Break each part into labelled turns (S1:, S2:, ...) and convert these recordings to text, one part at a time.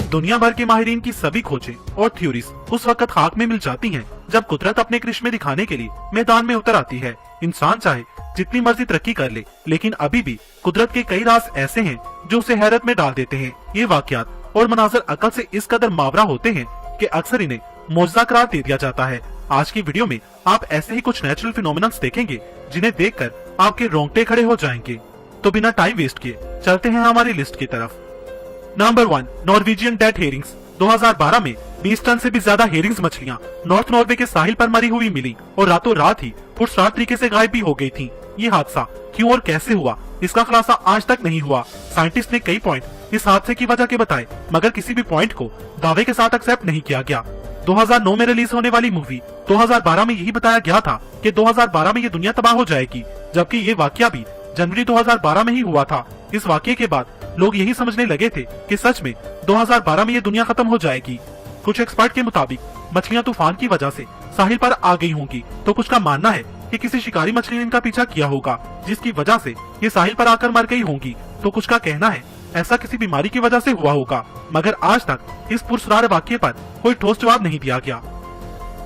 S1: दुनिया भर के माहिरीन की सभी खोजें और थ्योरीज उस वक्त खाक में मिल जाती हैं जब कुदरत अपने करिश्मे दिखाने के लिए मैदान में उतर आती है। इंसान चाहे जितनी मर्जी तरक्की कर ले, लेकिन अभी भी कुदरत के कई राज ऐसे हैं जो उसे हैरत में डाल देते हैं। ये वाकयात और मनाजर अकल से इस कदर मावरा होते हैं कि अक्सर इन्हें मौजज़ा करार दे दिया जाता है। आज की वीडियो में आप ऐसे ही कुछ नेचुरल फिनोमिनन्स देखेंगे जिन्हें देखकर आपके रोंगटे खड़े हो जाएंगे। तो बिना टाइम वेस्ट किए चलते हैं हमारी लिस्ट की तरफ। Number 1, Norwegian dead Hering's. 2012 में 20 टन से भी ज्यादा हेरिंग्स मछलियां नॉर्थ नॉर्वे के साहिल पर मरी हुई मिली और रातों रात ही फुटसाट तरीके से गायब भी हो गई थी। ये हादसा क्यों और कैसे हुआ, इसका खुलासा आज तक नहीं हुआ। साइंटिस्ट ने कई पॉइंट इस हादसे की वजह के बताए, मगर किसी भी पॉइंट को दावे के साथ एक्सेप्ट नहीं किया गया। 2009 में रिलीज होने वाली मूवी 2012 में यही बताया गया था कि 2012 में ये दुनिया तबाह हो जाएगी, जबकि ये वाकया भी जनवरी 2012 में ही हुआ था। इस वाकये के बाद लोग यही समझने लगे थे कि सच में 2012 में ये दुनिया खत्म हो जाएगी। कुछ एक्सपर्ट के मुताबिक मछलियां तूफान की वजह से साहिल पर आ गई होंगी, तो कुछ का मानना है कि किसी शिकारी मछली ने इनका पीछा किया होगा जिसकी वजह से ये साहिल पर आकर मर गई होंगी, तो कुछ का कहना है ऐसा किसी बीमारी की वजह से हुआ होगा, मगर आज तक इस पुरस्कार वाकये पर कोई ठोस जवाब नहीं दिया गया।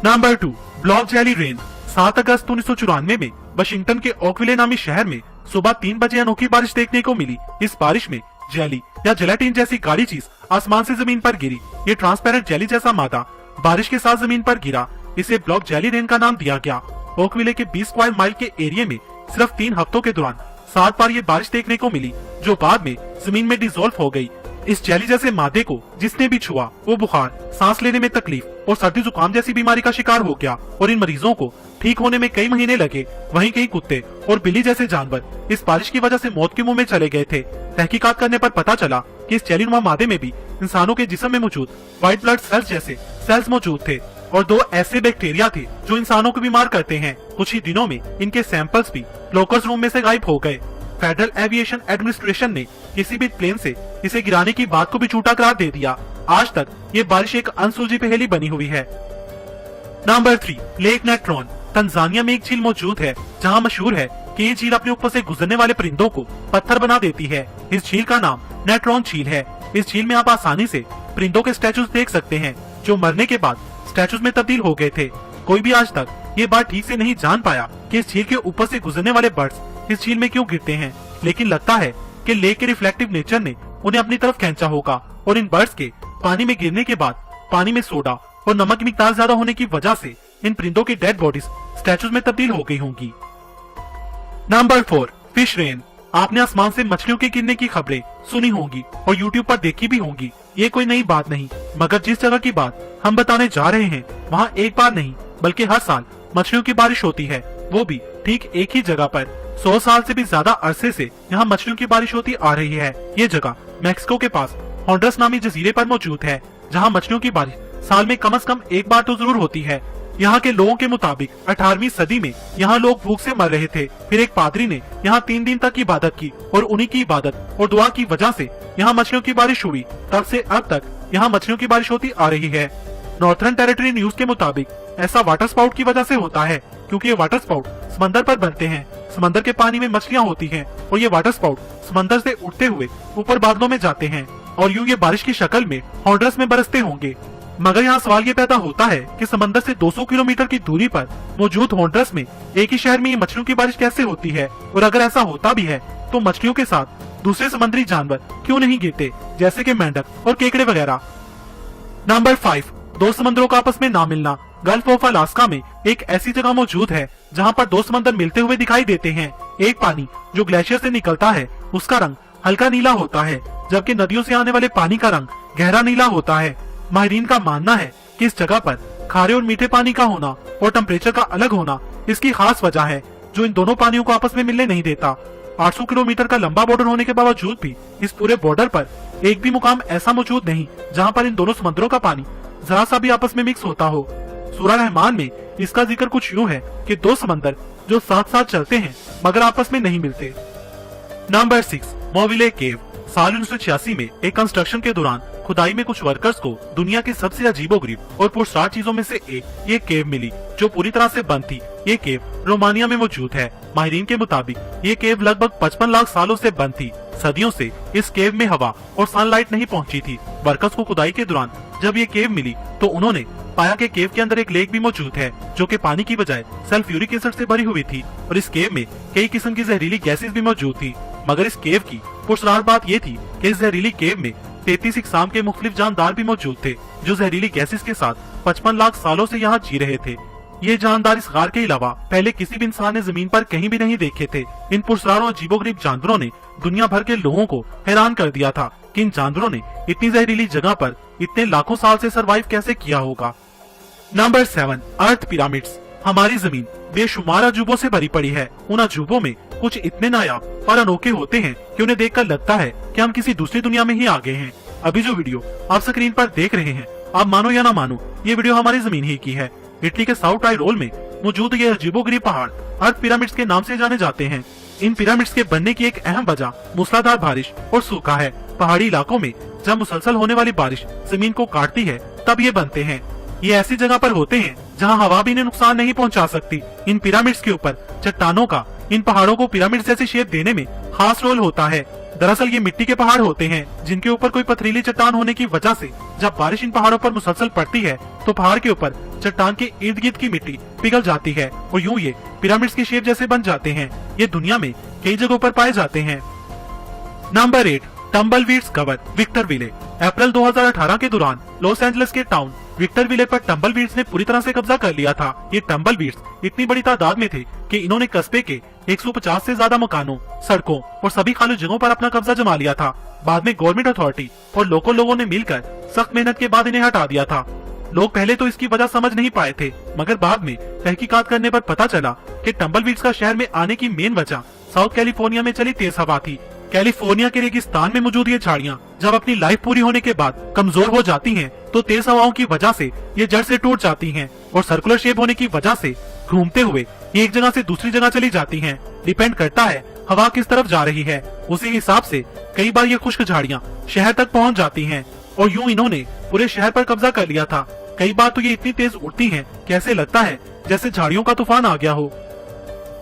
S1: Number 2, block jelly rain. 7 अगस्त 1994 में वाशिंगटन के ओकविले नामी शहर में सुबह 3 बजे अनोखी बारिश देखने को मिली। इस बारिश में जेली या जेलेटिन जैसी गाढ़ी चीज आसमान से जमीन पर गिरी। ये ट्रांसपेरेंट जेली जैसा मादा बारिश के साथ जमीन पर गिरा। इसे ब्लॉक जेली रेन का नाम दिया गया। ओकविले के 20 स्क्वायर माइल के एरिया में सिर्फ 3 हफ्तों के दौरान 7 बार ये बारिश देखने को मिली, जो बाद में जमीन में डिसॉल्व हो गई। इस जेली जैसे मादे को जिसने भी छुआ वो बुखार, सांस लेने में तकलीफ और सर्दी जुकाम जैसी बीमारी का शिकार हो गया और इन मरीजों को ठीक होने में कई महीने लगे। वहीं कई कुत्ते और बिल्ली जैसे जानवर इस बारिश की वजह से मौत के मुंह में चले गए थे। तहकीकात करने पर पता चला कि इस जेलीनुमा मादे में भी इंसानों के जिस्म में मौजूद व्हाइट ब्लड सेल्स जैसे सेल्स मौजूद थे और 2 ऐसे बैक्टीरिया थे जो इंसानों को बीमार करते हैं। कुछ ही दिनों में इनके सैंपल्स भी लॉकर्स रूम में से गायब हो गए। फेडरल एविएशन एडमिनिस्ट्रेशन ने किसी भी प्लेन से इसे गिराने की बात को भी झूठा करार दे दिया। आज तक ये बारिश एक अनसुलझी पहेली बनी हुई है। Number 3, lake Natron. तंजानिया में एक झील मौजूद है जहां मशहूर है कि ये झील अपने ऊपर से गुजरने वाले परिंदों को पत्थर बना देती है। इस झील का नाम नेट्रॉन झील है। इस झील में आप आसानी से परिंदों के स्टैचूज देख सकते हैं जो मरने के बाद स्टैचूज में तब्दील हो गए थे। कोई भी आज तक ये बात ठीक से नहीं जान पाया कि इस झील के ऊपर से गुजरने वाले बर्ड्स इस झील में क्यों गिरते हैं, लेकिन लगता है कि लेक के रिफ्लेक्टिव नेचर ने उन्हें अपनी तरफ खींचा होगा और इन बर्ड्स के पानी में गिरने के बाद पानी में सोडा और नमक की मिकदार ज्यादा होने की वजह से इन परिंदों की डेड बॉडीज स्टैचूज में तब्दील हो गई होंगी। Number 4, fish rain. आपने आसमान से मछलियों के गिरने की खबरें सुनी होंगी और YouTube पर देखी भी होंगी। ये कोई नई बात नहीं, मगर जिस जगह की बात हम बताने जा रहे हैं वहाँ एक बार नहीं बल्कि हर साल मछलियों की बारिश होती है, वो भी ठीक एक ही जगह पर। 100 साल से भी ज्यादा अरसे से यहाँ मछलियों की बारिश होती आ रही है। ये जगह मैक्सिको के पास होंडरस नामी जजीरे पर मौजूद है, जहाँ मछलियों की बारिश साल में कम से कम एक बार तो जरूर होती है। यहाँ के लोगों के मुताबिक 18वीं सदी में यहाँ लोग भूख से मर रहे थे। फिर एक पादरी ने यहाँ 3 दिन तक इबादत की और उन्हीं की इबादत और दुआ की वजह से यहाँ मछलियों की बारिश हुई। तब से अब तक यहाँ मछलियों की बारिश होती आ रही है। नॉर्थर्न टेरिटरी न्यूज के मुताबिक ऐसा वाटर स्पाउट की वजह से होता है क्योंकि ये वाटर स्पाउट समंदर पर बनते हैं। समंदर के पानी में मछलियाँ होती हैं और ये वाटर स्पाउट समंदर से उठते हुए ऊपर बादलों में जाते हैं और यूं ये बारिश की शक्ल में होंडरस में बरसते होंगे। मगर यहाँ सवाल ये पैदा होता है कि समंदर से 200 किलोमीटर की दूरी पर मौजूद होंडरस में एक ही शहर में ये मछलियों की बारिश कैसे होती है, और अगर ऐसा होता भी है तो मछलियों के साथ दूसरे समुद्री जानवर क्यों नहीं गिरते, जैसे कि मेंढक और केकड़े वगैरह। नंबर 5, 2 समंदरों का आपस में ना मिलना। गल्फ ऑफ अलास्का में एक ऐसी जगह मौजूद है जहाँ पर 2 समंदर मिलते हुए दिखाई देते हैं। एक पानी जो ग्लेशियर से निकलता है उसका रंग हल्का नीला होता है, जबकि नदियों से आने वाले पानी का रंग गहरा नीला होता है। माहिरीन का मानना है कि इस जगह पर खारे और मीठे पानी का होना और टेम्परेचर का अलग होना इसकी खास वजह है जो इन दोनों पानियों को आपस में मिलने नहीं देता। 800 किलोमीटर का लंबा बॉर्डर होने के बावजूद भी इस पूरे बॉर्डर पर एक भी मुकाम ऐसा मौजूद नहीं जहाँ पर इन दोनों समुद्रों का पानी जरा सा भी आपस में मिक्स होता हो। सूरह रहमान में इसका जिक्र कुछ यूँ है कि 2 समंदर जो साथ साथ चलते हैं मगर आपस में नहीं मिलते। नंबर 6, मोविले केव। साल 1986 में एक कंस्ट्रक्शन के दौरान खुदाई में कुछ वर्कर्स को दुनिया की सबसे अजीबोगरीब और पुरस्कार चीजों में से एक ये केव मिली जो पूरी तरह से बंद थी। ये केव रोमानिया में मौजूद है। माहिरीन के मुताबिक ये केव लगभग 55 लाख सालों से बंद थी। सदियों से इस केव में हवा और सनलाइट नहीं पहुंची थी। वर्कर्स को खुदाई के दौरान जब ये केव मिली तो उन्होंने पाया कि केव के अंदर एक लेक भी मौजूद है जो कि पानी की बजाय सल्फ्यूरिक एसिड से भरी हुई थी और इस केव में कई किस्म की जहरीली गैसेस भी मौजूद थी। मगर इस केव की पुरस्कार बात ये थी कि इस जहरीली केव में 33 इकसाम के मुख्तलिफ जानदार भी मौजूद थे जो जहरीली गैसेस के साथ 55 लाख सालों से यहाँ जी रहे थे। ये जानदार इस गार के अलावा पहले किसी भी इंसान ने जमीन पर कहीं भी नहीं देखे थे। इन पुरस्कारों और अजीबोगरीब जानवरों ने दुनिया भर के लोगों को हैरान कर दिया था कि इन जानवरों ने इतनी जहरीली जगह पर इतने लाखों साल से सरवाइव कैसे किया होगा। नंबर 7, अर्थ पिरामिड्स। हमारी जमीन बेशुमार अजूबों से भरी पड़ी है। उन अजूबों में कुछ इतने नायाब और अनोखे होते हैं कि उन्हें देखकर लगता है कि हम किसी दूसरी दुनिया में ही आ गए हैं। अभी जो वीडियो आप स्क्रीन पर देख रहे हैं, आप मानो या ना मानो, ये वीडियो हमारी जमीन ही की है। इटली के साउथ टाइरोल में मौजूद ये अजीबोगरीब पहाड़ अर्थ पिरामिड्स के नाम से जाने जाते हैं। इन पिरामिड्स के बनने की एक अहम वजह मूसलाधार बारिश और सूखा है। पहाड़ी इलाकों में जब मुसलसल होने वाली बारिश जमीन को काटती है तब ये बनते हैं। ये ऐसी जगह पर होते हैं जहां हवा भी इन्हें नुकसान नहीं पहुंचा सकती। इन पिरामिड्स के ऊपर चट्टानों का इन पहाड़ों को पिरामिड जैसी शेप देने में खास रोल होता है। दरअसल ये मिट्टी के पहाड़ होते हैं जिनके ऊपर कोई पथरीली चट्टान होने की वजह से जब बारिश इन पहाड़ों पर मुसलसल पड़ती है तो पहाड़ के ऊपर चट्टान के इर्द गिर्द की मिट्टी पिघल जाती है और यूं ये पिरामिड्स की शेप जैसे बन जाते हैं। ये दुनिया में कई जगहों पर पाए जाते हैं। Number 8, टम्बलवीड्स cover विक्टरविले। अप्रैल 2018 के दौरान लॉस एंजलिस के टाउन विक्टरविले पर टम्बलवीड्स ने पूरी तरह से कब्जा कर लिया था। ये टम्बलवीड्स इतनी बड़ी तादाद में थे कि इन्होंने कस्बे के 150 से ज्यादा मकानों, सड़कों और सभी खाली जगहों पर अपना कब्जा जमा लिया था। बाद में गवर्नमेंट अथॉरिटी और लोकल लोगों ने मिलकर सख्त मेहनत के बाद इन्हें हटा दिया था। लोग पहले तो इसकी वजह समझ नहीं पाए थे, मगर बाद में तहकीकात करने पर पता चला कि टम्बलवीड्स का शहर में आने की मेन वजह साउथ कैलिफोर्निया में चली तेज हवा थी। कैलिफोर्निया के रेगिस्तान में मौजूद ये झाड़ियाँ जब अपनी लाइफ पूरी होने के बाद कमजोर हो जाती हैं, तो तेज हवाओं की वजह से ये जड़ से टूट जाती हैं और सर्कुलर शेप होने की वजह से घूमते हुए ये एक जगह से दूसरी जगह चली जाती हैं। डिपेंड करता है हवा किस तरफ जा रही है, उसी हिसाब से कई बार ये खुश्क झाड़ियाँ शहर तक पहुँच जाती हैं और यूं इन्होंने पूरे शहर पर कब्जा कर लिया था। कई बार तो ये इतनी तेज उड़ती हैं कि ऐसे लगता है जैसे झाड़ियों का तूफान आ गया हो।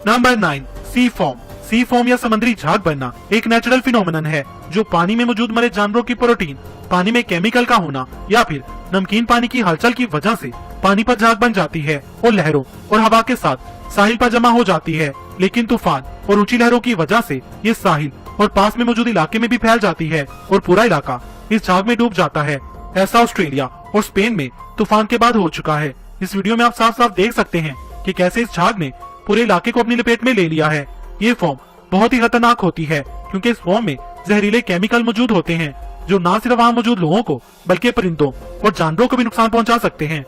S1: नंबर 9, सी फॉर्म। सी फॉर्म या समुद्री झाग बनना एक नेचुरल फिनोमिनन है जो पानी में मौजूद मरे जानवरों की प्रोटीन, पानी में केमिकल का होना या फिर नमकीन पानी की हलचल की वजह से पानी पर झाग बन जाती है और लहरों और हवा के साथ साहिल पर जमा हो जाती है। लेकिन तूफान और ऊंची लहरों की वजह से ये साहिल और पास में मौजूद इलाके में भी फैल जाती है और पूरा इलाका इस झाग में डूब जाता है। ऐसा ऑस्ट्रेलिया और स्पेन में तूफान के बाद हो चुका है। इस वीडियो में आप साफ साफ देख सकते हैं कि कैसे इस झाग ने पूरे इलाके को अपनी लपेट में ले लिया है। ये फॉर्म बहुत ही खतरनाक होती है क्योंकि इस फॉर्म में जहरीले केमिकल मौजूद होते हैं जो न सिर्फ वहाँ मौजूद लोगों को बल्कि परिंदों और जानवरों को भी नुकसान पहुंचा सकते हैं।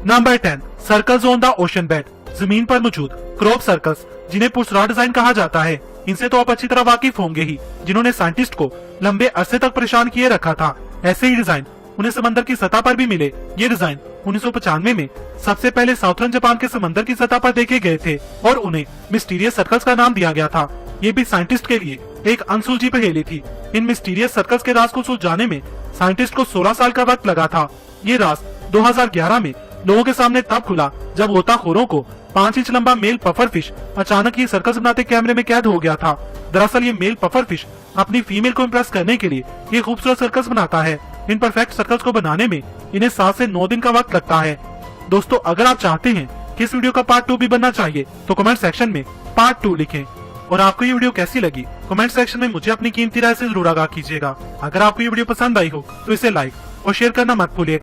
S1: Number 10, circles on the ocean bed. जमीन पर मौजूद क्रॉप सर्कल्स, जिन्हें पुरस्कार डिजाइन कहा जाता है, इनसे तो आप अच्छी तरह वाकिफ होंगे ही, जिन्होंने साइंटिस्ट को लंबे अरसे तक परेशान किए रखा था। ऐसे ही डिजाइन उन्हें समंदर की सतह पर भी मिले। ये डिजाइन 1995 में सबसे पहले साउथर्न जापान के समंदर की सतह पर देखे गए थे और उन्हें मिस्टीरियस सर्कल्स का नाम दिया गया था। ये भी साइंटिस्ट के लिए एक अनसुलझी पहेली थी। इन मिस्टीरियस सर्कल्स के राज को सुलझाने में साइंटिस्ट को 16 साल का वक्त लगा था। ये राज 2011 में लोगों के सामने तब खुला जब गोताखोरों को 5 इंच लंबा मेल पफर फिश अचानक ये सर्कल्स बनाते कैमरे में कैद हो गया था। दरअसल ये मेल पफर फिश अपनी फीमेल को इम्प्रेस करने के लिए ये खूबसूरत सर्कल्स बनाता है। इन परफेक्ट सर्कल्स को बनाने में इन्हें 7 से 9 दिन का वक्त लगता है। दोस्तों, अगर आप चाहते हैं कि इस वीडियो का पार्ट 2 भी बनना चाहिए तो कमेंट सेक्शन में पार्ट 2 लिखें। और आपको ये वीडियो कैसी लगी कमेंट सेक्शन में मुझे अपनी कीमती राय से जरूर आगाह कीजिएगा। अगर आपको ये वीडियो पसंद आई हो तो इसे लाइक और शेयर करना मत भूलिए